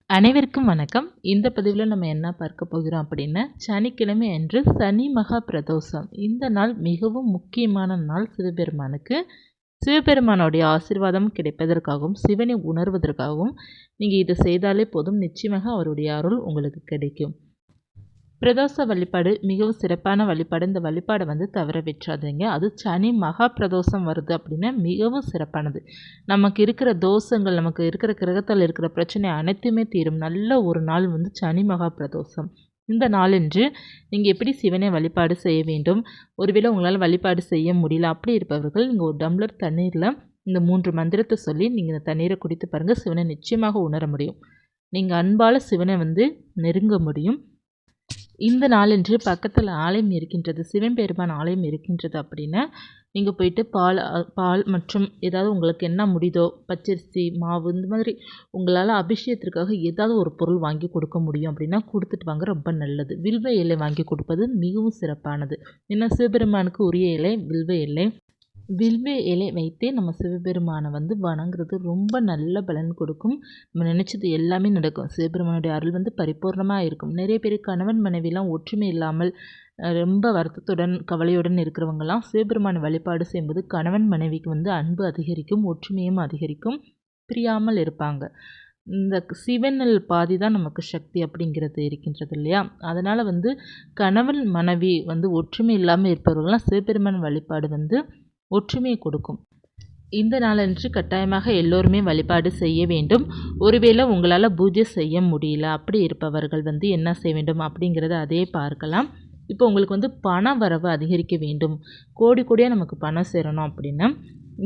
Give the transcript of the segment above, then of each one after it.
அனைவருக்கும் வணக்கம். இந்த பதிவில் நம்ம என்ன பார்க்க போகிறோம் அப்படின்னா, சனிக்கிழமை அன்று சனி மகா பிரதோஷம். இந்த நாள் மிகவும் முக்கியமான நாள் சிவபெருமானுக்கு. சிவபெருமானுடைய ஆசீர்வாதம் கிடைப்பதற்காகவும், சிவனை உணர்வதற்காகவும் நீங்கள் இதை செய்தாலே போதும், நிச்சயமாக அவருடைய அருள் உங்களுக்கு கிடைக்கும். பிரதோஷ வழிபாடு மிகவும் சிறப்பான வழிபாடு. இந்த வழிபாடை தவற விட்டுறாதீங்க. அது சனி மகா பிரதோஷம் வருது அப்படின்னா மிகவும் சிறப்பானது. நமக்கு இருக்கிற தோஷங்கள், நமக்கு இருக்கிற கிரகத்தில் இருக்கிற பிரச்சனை அனைத்துமே தீரும். நல்ல ஒரு நாள் சனி மகா பிரதோஷம். இந்த நாளன்று நீங்கள் எப்படி சிவனை வழிபாடு செய்ய வேண்டும், ஒருவேளை உங்களால் வழிபாடு செய்ய முடியல அப்படி இருப்பவர்கள் நீங்கள் ஒரு டம்ளர் தண்ணீரில் இந்த 3 மந்திரத்தை சொல்லி நீங்கள் இந்த தண்ணீரை குடித்து பாருங்கள். சிவனை நிச்சயமாக உணர முடியும். நீங்கள் அன்பால் சிவனை நெருங்க முடியும். இந்த நாளன்று பக்கத்தில் ஆலயம் இருக்கின்றது, சிவபெருமான் ஆலயம் இருக்கின்றது அப்படின்னா நீங்கள் போயிட்டு பால் மற்றும் ஏதாவது உங்களுக்கு என்ன முடியுதோ, பச்சரிசி மாவு இந்த மாதிரி உங்களால் அபிஷேகத்திற்காக ஏதாவது ஒரு பொருள் வாங்கி கொடுக்க முடியும் அப்படின்னா கொடுத்துட்டு வாங்க, ரொம்ப நல்லது. வில்வ இலை வாங்கி கொடுப்பது மிகவும் சிறப்பானது. ஏன்னா சிவபெருமானுக்கு உரிய இலை வில்வ இலை. வில்வ இலை வைத்தே நம்ம சிவபெருமானை வணங்குறது ரொம்ப நல்ல பலன் கொடுக்கும். நம்ம நினச்சது எல்லாமே நடக்கும். சிவபெருமானுடைய அருள் பரிபூர்ணமாக இருக்கும். நிறைய பேர் கணவன் மனைவிலாம் ஒற்றுமை இல்லாமல் ரொம்ப வருத்தத்துடன் கவலையுடன் இருக்கிறவங்கலாம் சிவபெருமானை வழிபாடு செய்யும்போது கணவன் மனைவிக்கு அன்பு அதிகரிக்கும், ஒற்றுமையும் அதிகரிக்கும், பிரியாமல் இருப்பாங்க. இந்த சிவனில் பாதி தான் நமக்கு சக்தி அப்படிங்கிறது இருக்கின்றது இல்லையா? அதனால் கணவன் மனைவி ஒற்றுமை இல்லாமல் இருப்பவர்கள்லாம் சிவபெருமான் வழிபாடு ஒற்றுமையை கொடுக்கும். இந்த நாளன்று கட்டாயமாக எல்லோருமே வழிபாடு செய்ய வேண்டும். ஒருவேளை உங்களால் பூஜை செய்ய முடியல அப்படி இருப்பவர்கள் என்ன செய்ய வேண்டும் அப்படிங்கிறத அதே பார்க்கலாம். இப்போ உங்களுக்கு பண வரவு அதிகரிக்க வேண்டும், கோடி கோடியாக நமக்கு பணம் சேரணும் அப்படின்னா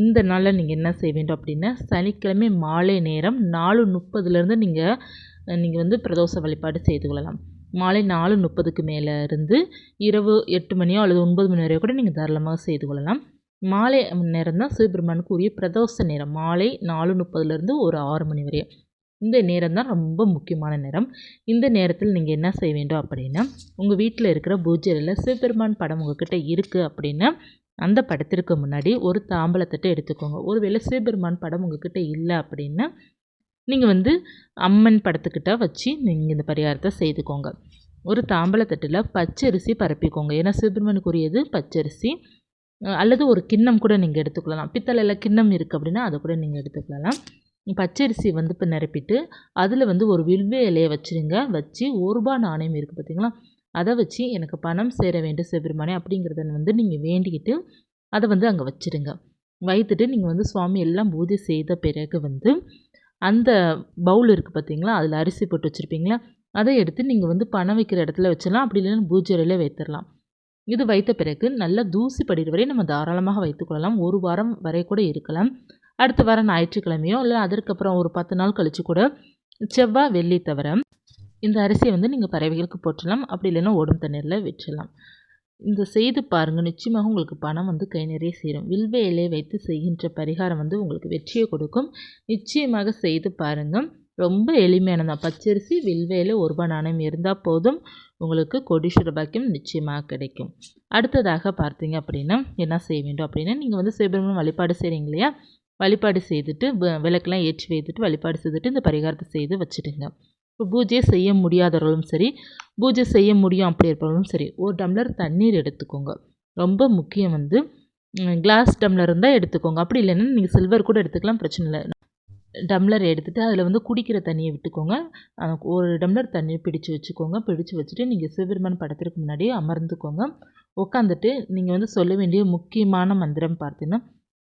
இந்த நாளில் நீங்கள் என்ன செய்ய வேண்டும் அப்படின்னா, சனிக்கிழமை மாலை நேரம் 4:30 நீங்கள் பிரதோஷ வழிபாடு செய்து கொள்ளலாம். மாலை 4:30க்கு மேலே இருந்து இரவு 8 மணியோ அல்லது 9 மணி வரையோ கூட நீங்கள் தாராளமாக செய்து கொள்ளலாம். மாலை நேரம் தான் சிவபெருமானுக்கு உரிய பிரதோஷ நேரம். மாலை 4:30லேருந்து ஒரு 6 மணி வரையும். இந்த நேரம் தான் ரொம்ப முக்கியமான நேரம். இந்த நேரத்தில் நீங்கள் என்ன செய்ய வேண்டும் அப்படின்னா, உங்கள் வீட்டில் இருக்கிற பூஜையில் சிவபெருமான் படம் உங்கள்கிட்ட இருக்குது அப்படின்னா அந்த படத்திற்கு முன்னாடி ஒரு தாம்பலத்தட்டை எடுத்துக்கோங்க. ஒருவேளை சிவபெருமான் படம் உங்கள்கிட்ட இல்லை அப்படின்னா நீங்கள் அம்மன் படத்துக்கிட்ட வச்சு நீங்கள் இந்த பரிகாரத்தை செய்துக்கோங்க. ஒரு தாம்பலத்தட்டில் பச்சரிசி பரப்பிக்கோங்க. ஏன்னா சிவபெருமானுக்கு உரியது பச்சரிசி. அல்லது ஒரு கிண்ணம் கூட நீங்கள் எடுத்துக்கொள்ளலாம். பித்தளையில் கிண்ணம் இருக்குது அப்படின்னா அதை கூட நீங்கள் எடுத்துக்கொள்ளலாம். பச்சரிசி இப்போ நிரப்பிட்டு அதில் ஒரு வில்வ இலையை வச்சுருங்க. வச்சு ₹1 நாணயம் இருக்குது பார்த்தீங்களா, அதை வச்சு எனக்கு பணம் சேர வேண்டும் சிவபெருமானே அப்படிங்கிறத நீங்கள் வேண்டிக்கிட்டு அதை அங்கே வச்சுருங்க. வைத்துட்டு நீங்கள் சுவாமி எல்லாம் பூஜை செய்த பிறகு அந்த பவுல் இருக்குது பார்த்தீங்களா, அதில் அரிசி போட்டு வச்சுருப்பீங்களா, அதை எடுத்து நீங்கள் பணம் வைக்கிற இடத்துல வச்சிடலாம். அப்படி இல்லைன்னா பூஜை அறையில் வைத்திடலாம். இது வைத்த பிறகு நல்லா தூசி படிகிற வரை நம்ம தாராளமாக வைத்துக்கொள்ளலாம். 1 வாரம் வரை கூட இருக்கலாம். அடுத்த வாரம் ஞாயிற்றுக்கிழமையோ இல்லை அதற்கப்புறம் ஒரு 10 நாள் கழித்து கூட செவ்வாய் வெள்ளி தவிர இந்த அரிசியை நீங்கள் பறவைகளுக்கு போற்றலாம். அப்படி இல்லைன்னா ஓடும் தண்ணீரில் விட்டுடலாம். இந்த செய்து பாருங்கள், நிச்சயமாக உங்களுக்கு பணம் கை நிறைய சேரும். வில்வ இலையை வைத்து செய்கின்ற பரிகாரம் உங்களுக்கு வெற்றியை கொடுக்கும். நிச்சயமாக செய்து பாருங்கள். ரொம்ப எளிமையானதான். பச்சரிசி வில்வ இலை ₹1 நாணயம் இருந்தால் போதும், உங்களுக்கு கோடீஸ்வர பாக்கியம் நிச்சயமாக கிடைக்கும். அடுத்ததாக பார்த்தீங்க அப்படின்னா என்ன செய்ய வேண்டும் அப்படின்னா, நீங்கள் சிவபெருமான் வழிபாடு செய்கிறீங்க இல்லையா, வழிபாடு செய்துட்டு விளக்கெல்லாம் ஏற்றி வைத்துட்டு வழிபாடு செய்துட்டு இந்த பரிகாரத்தை செய்து வச்சுடுங்க. இப்போ பூஜை செய்ய முடியாதவர்களும் சரி, பூஜை செய்ய முடியும் அப்படி இருப்பவர்களும் சரி, ஒரு டம்ளர் தண்ணீர் எடுத்துக்கோங்க. ரொம்ப முக்கியம் கிளாஸ் டம்ளர் இருந்தால் எடுத்துக்கோங்க. அப்படி இல்லைன்னா நீங்கள் சில்வர் கூட எடுத்துக்கலாம், பிரச்சனை இல்லை. டம்ளர் எடுத்துகிட்டு அதில் குடிக்கிற தண்ணியை விட்டுக்கோங்க. ஒரு டம்ளர் தண்ணி பிடிச்சு வச்சுக்கோங்க. பிடிச்சு வச்சுட்டு நீங்கள் சிவபெருமான் படத்திற்கு முன்னாடி அமர்ந்துக்கோங்க. உட்காந்துட்டு நீங்கள் சொல்ல வேண்டிய முக்கியமான மந்திரம் பார்த்தீங்கன்னா,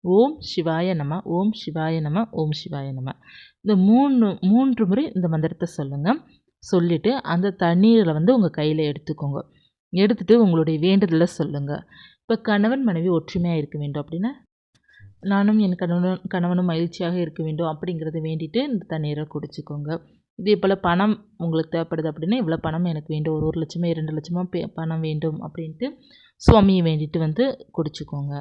ஓம் சிவாய நம, ஓம் சிவாய நம, ஓம் சிவாய நம. இந்த 3 முறை இந்த மந்திரத்தை சொல்லுங்கள். சொல்லிவிட்டு அந்த தண்ணீரில் உங்கள் கையில் எடுத்துக்கோங்க. எடுத்துகிட்டு உங்களுடைய வேண்டுதலை சொல்லுங்கள். இப்போ கணவன் மனைவி ஒற்றுமையாக இருக்க வேண்டும் அப்படின்னா, நானும் என் கணவனும் மகிழ்ச்சியாக இருக்க வேண்டும் அப்படிங்கிறத வேண்டிட்டு இந்த தண்ணீரை குடிச்சிக்கோங்க. இதே போல் பணம் உங்களுக்கு தேவைப்படுது அப்படின்னா, இவ்வளோ பணம் எனக்கு வேண்டும், ஒரு 1 லட்சமோ 2 லட்சமோ பணம் வேண்டும் அப்படின்ட்டு சுவாமியை வேண்டிட்டு குடிச்சிக்கோங்க.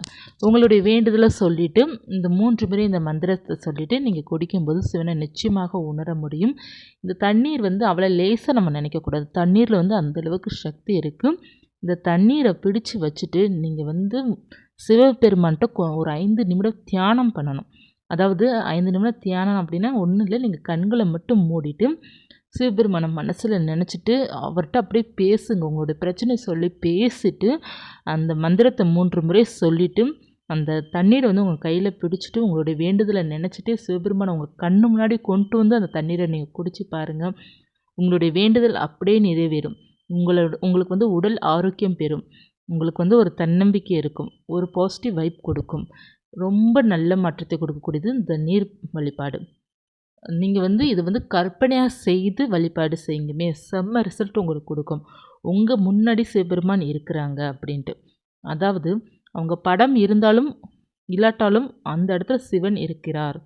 உங்களுடைய வேண்டுதலை சொல்லிவிட்டு இந்த 3 முறை இந்த மந்திரத்தை சொல்லிவிட்டு நீங்கள் குடிக்கும்போது சிவனை நிச்சயமாக உணர முடியும். இந்த தண்ணீர் அவ்வளோ லேசாக நம்ம நினைக்கக்கூடாது. தண்ணீரில் அந்தளவுக்கு சக்தி இருக்குது. இந்த தண்ணீரை பிடிச்சு வச்சுட்டு நீங்கள் சிவபெருமான்கிட்ட ஒரு 5 நிமிடம் தியானம் பண்ணணும். அதாவது 5 நிமிடம் தியானம் அப்படின்னா ஒன்றும் இல்லை, நீங்கள் கண்களை மட்டும் மூடிட்டு சிவபெருமானை மனசில் நினச்சிட்டு அவர்கிட்ட அப்படியே பேசுங்க. உங்களுடைய பிரச்சனை சொல்லி பேசிட்டு அந்த மந்திரத்தை 3 முறை சொல்லிவிட்டு அந்த தண்ணீரை வந்து உங்கள் கையில் பிடிச்சிட்டு உங்களுடைய வேண்டுதலை நினச்சிட்டு சிவபெருமானை உங்கள் கண்ணு முன்னாடி கொண்டு வந்து அந்த தண்ணீரை நீங்கள் குடிச்சு பாருங்கள். உங்களுடைய வேண்டுதல் அப்படியே நிறைவேறும். உங்களுக்கு வந்து உடல் ஆரோக்கியம் பெறும். உங்களுக்கு வந்து ஒரு தன்னம்பிக்கை இருக்கும். ஒரு பாசிட்டிவ் வைப் கொடுக்கும். ரொம்ப நல்ல மாற்றத்தை கொடுக்கக்கூடியது இந்த நீர் வழிபாடு. நீங்கள் வந்து இது வந்து கற்பனையாக செய்து வழிபாடு செய்யுங்கமே, செம்ம ரிசல்ட் உங்களுக்கு கொடுக்கும். உங்கள் முன்னாடி சிவபெருமான் இருக்கிறாங்க அப்படின்ட்டு. அதாவது அவங்க படம் இருந்தாலும் இல்லாட்டாலும் அந்த இடத்துல சிவன் இருக்கிறார்.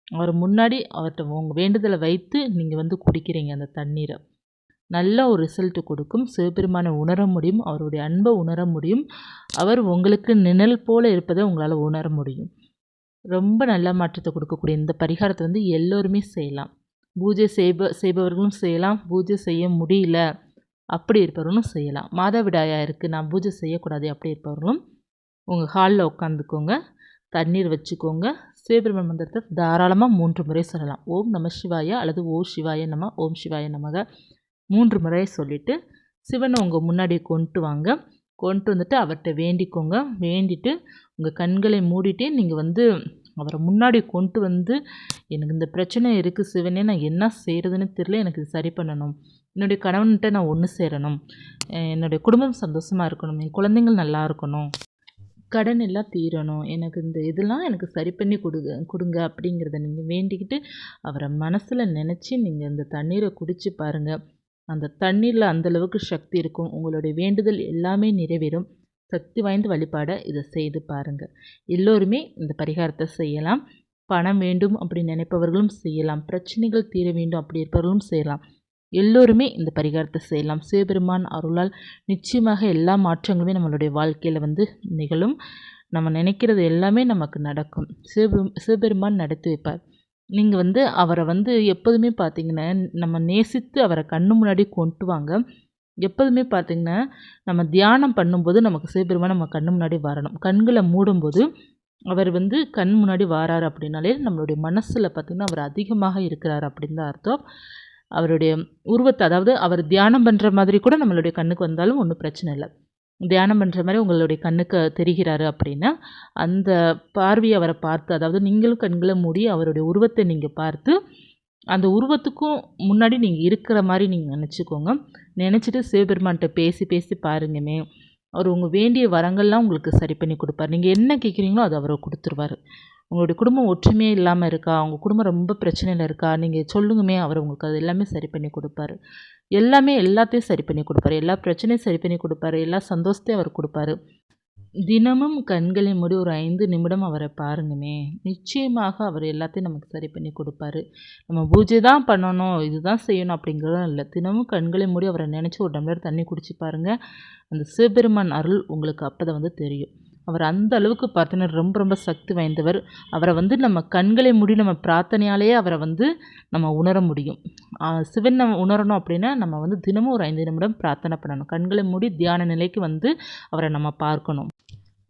அவர் முன்னாடி அவர்கிட்ட உங்கள் வேண்டுதலை வைத்து நீங்கள் வந்து குடிக்கிறீங்க அந்த தண்ணீரை. நல்ல ஒரு ரிசல்ட் கொடுக்கும். சிவபெருமானை உணர முடியும். அவருடைய அன்பை உணர முடியும். அவர் உங்களுக்கு நிழல் போல இருப்பதை உங்களால் உணர முடியும். ரொம்ப நல்ல மாற்றத்தை கொடுக்கக்கூடிய இந்த பரிகாரத்தை வந்து எல்லோருமே செய்யலாம். பூஜை செய்பவர்களும் செய்யலாம். பூஜை செய்ய முடியல அப்படி இருப்பவர்களும் செய்யலாம். மாதவிடாயாக இருக்குது, நான் பூஜை செய்யக்கூடாது அப்படி இருப்பவர்களும் உங்கள் ஹாலில் உட்காந்துக்கோங்க. தண்ணீர் வச்சுக்கோங்க. சிவபெருமான் மந்திரத்தை தாராளமாக 3 முறை சொல்லலாம். ஓம் நம சிவாய அல்லது ஓம் சிவாய நம, ஓம் சிவாய நமக 3 முறை சொல்லிவிட்டு சிவனை உங்கள் முன்னாடி கொண்டு வாங்க. கொண்டு வந்துட்டு அவர்கிட்ட வேண்டிக்கோங்க. வேண்டிட்டு உங்கள் கண்களை மூடிட்டு நீங்கள் வந்து அவரை முன்னாடி கொண்டு வந்து, எனக்கு இந்த பிரச்சனை இருக்குது சிவனே, நான் என்ன செய்கிறதுன்னு தெரியல, எனக்கு இது சரி பண்ணணும். என்னுடைய கணவன்கிட்ட நான் ஒன்று சேரணும். என்னுடைய குடும்பம் சந்தோஷமாக இருக்கணும். என் குழந்தைங்கள் நல்லா இருக்கணும். கடன் எல்லாம் தீரணும். எனக்கு இந்த இதெல்லாம் எனக்கு சரி பண்ணி கொடுங்க அப்படிங்கிறத நீங்கள் வேண்டிக்கிட்டு அவரை மனசில் நினச்சி நீங்கள் இந்த தண்ணீரை குடித்து பாருங்கள். அந்த தண்ணீரில் அந்தளவுக்கு சக்தி இருக்கும். உங்களுடைய வேண்டுதல் எல்லாமே நிறைவேறும். சக்தி வாய்ந்த வழிபாடை இதை செய்து பாருங்கள். எல்லோருமே இந்த பரிகாரத்தை செய்யலாம். பணம் வேண்டும் அப்படி நினைப்பவர்களும் செய்யலாம். பிரச்சனைகள் தீர வேண்டும் அப்படி இருப்பவர்களும் செய்யலாம். எல்லோருமே இந்த பரிகாரத்தை செய்யலாம். சிவபெருமான் அருளால் நிச்சயமாக எல்லா மாற்றங்களுமே நம்மளுடைய வாழ்க்கையில் வந்து நிகழும். நம்ம நினைக்கிறது எல்லாமே நமக்கு நடக்கும். சிவபெருமான் நடத்தி வைப்பார். நீங்கள் வந்து அவரை வந்து எப்போதுமே பார்த்தீங்கன்னா, நம்ம நேசித்து அவரை கண்ணு முன்னாடி கொண்டு வாங்க. எப்போதுமே பார்த்தீங்கன்னா, நம்ம தியானம் பண்ணும்போது நமக்கு சிவபெருமான் நம்ம கண்ணு முன்னாடி வரணும். கண்களை மூடும்போது அவர் வந்து கண் முன்னாடி வாரார் அப்படின்னாலே நம்மளுடைய மனசில் பார்த்திங்கன்னா அவர் அதிகமாக இருக்கிறார் அப்படின்னு தான் அர்த்தம். அவருடைய உருவத்தை, அதாவது அவர் தியானம் பண்ணுற மாதிரி கூட நம்மளுடைய கண்ணுக்கு வந்தாலும் ஒன்றும் பிரச்சனை இல்லை. தியானம் பண்ணுற மாதிரி உங்களுடைய கண்ணுக்கு தெரிகிறாரு அப்படின்னா, அந்த பார்வையை அவரை பார்த்து, அதாவது நீங்களும் கண்களை மூடி அவருடைய உருவத்தை நீங்கள் பார்த்து, அந்த உருவத்துக்கும் முன்னாடி நீங்கள் இருக்கிற மாதிரி நீங்கள் நினச்சிக்கோங்க. நினச்சிட்டு சிவபெருமான்கிட்ட பேசி பேசி பாருங்கமே, அவர் உங்கள் வேண்டிய வரங்கள்லாம் உங்களுக்கு சரி பண்ணி கொடுப்பார். நீங்கள் என்ன கேட்குறீங்களோ அது அவர் கொடுத்துருவார். உங்களுடைய குடும்பம் ஒற்றுமையே இல்லாமல் இருக்கா, உங்கள் குடும்பம் ரொம்ப பிரச்சனையில் இருக்கா, நீங்கள் சொல்லுங்கமே, அவர் உங்களுக்கு அது எல்லாமே சரி பண்ணி கொடுப்பாரு. எல்லாத்தையும் சரி பண்ணி கொடுப்பாரு. எல்லா பிரச்சனையும் சரி பண்ணி கொடுப்பாரு. எல்லா சந்தோஷத்தையும் அவர் கொடுப்பாரு. தினமும் கண்களை மூடி ஒரு 5 நிமிடம் அவரை பாருங்கமே, நிச்சயமாக அவர் எல்லாத்தையும் நமக்கு சரி பண்ணி கொடுப்பாரு. நம்ம பூஜை தான் பண்ணணும், இதுதான் செய்யணும் அப்படிங்கிறதும் இல்லை. தினமும் கண்களை மூடி அவரை நினச்சி ஒரு டம்ளர் தண்ணி குடிச்சு பாருங்கள். அந்த சிவபெருமான் அருள் உங்களுக்கு அப்போ தான் வந்து தெரியும். அவர் அந்த அளவுக்கு பார்த்தீங்கன்னா ரொம்ப ரொம்ப சக்தி வாய்ந்தவர். அவரை வந்து நம்ம கண்களை மூடி நம்ம பிரார்த்தனையாலேயே அவரை வந்து நம்ம உணர முடியும். சிவன் நம்ம உணரணும் அப்படின்னா நம்ம வந்து தினமும் ஒரு 5 நிமிடம் பிரார்த்தனை பண்ணணும். கண்களை மூடி தியான நிலைக்கு வந்து அவரை நம்ம பார்க்கணும்.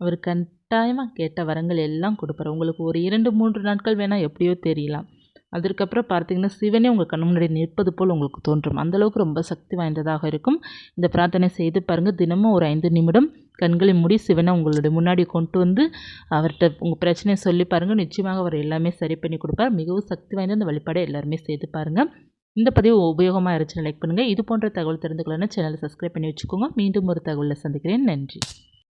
அவர் கட்டாயமாக கேட்ட வரங்கள் எல்லாம் கொடுப்பார். உங்களுக்கு ஒரு 2-3 நாட்கள் வேணால் எப்படியோ தெரியலாம். அதற்கப்புறம் பார்த்தீங்கன்னா சிவனே உங்கள் கண் முன்னாடி நிற்பது போல் உங்களுக்கு தோன்றும். அந்தளவுக்கு ரொம்ப சக்தி வாய்ந்ததாக இருக்கும். இந்த பிரார்த்தனை செய்து பாருங்கள். தினமும் ஒரு 5 நிமிடம் கண்களை மூடி சிவனை உங்களுடைய முன்னாடி கொண்டு வந்து அவர்கிட்ட உங்கள் பிரச்சனையை சொல்லி பாருங்கள். நிச்சயமாக அவர் எல்லாமே சரி பண்ணி கொடுப்பார். மிகவும் சக்தி வாய்ந்த அந்த வழிபாடை எல்லாருமே செய்து பாருங்கள். இந்த பதிவு உபயோகமாக இருந்துச்சுன்னு லைக் பண்ணுங்கள். இது போன்ற தகவல் தெரிந்து கொள்ளணும்னா சேனலை சப்ஸ்கிரைப் பண்ணி வச்சுக்கோங்க. மீண்டும் ஒரு தகவலில் சந்திக்கிறேன். நன்றி.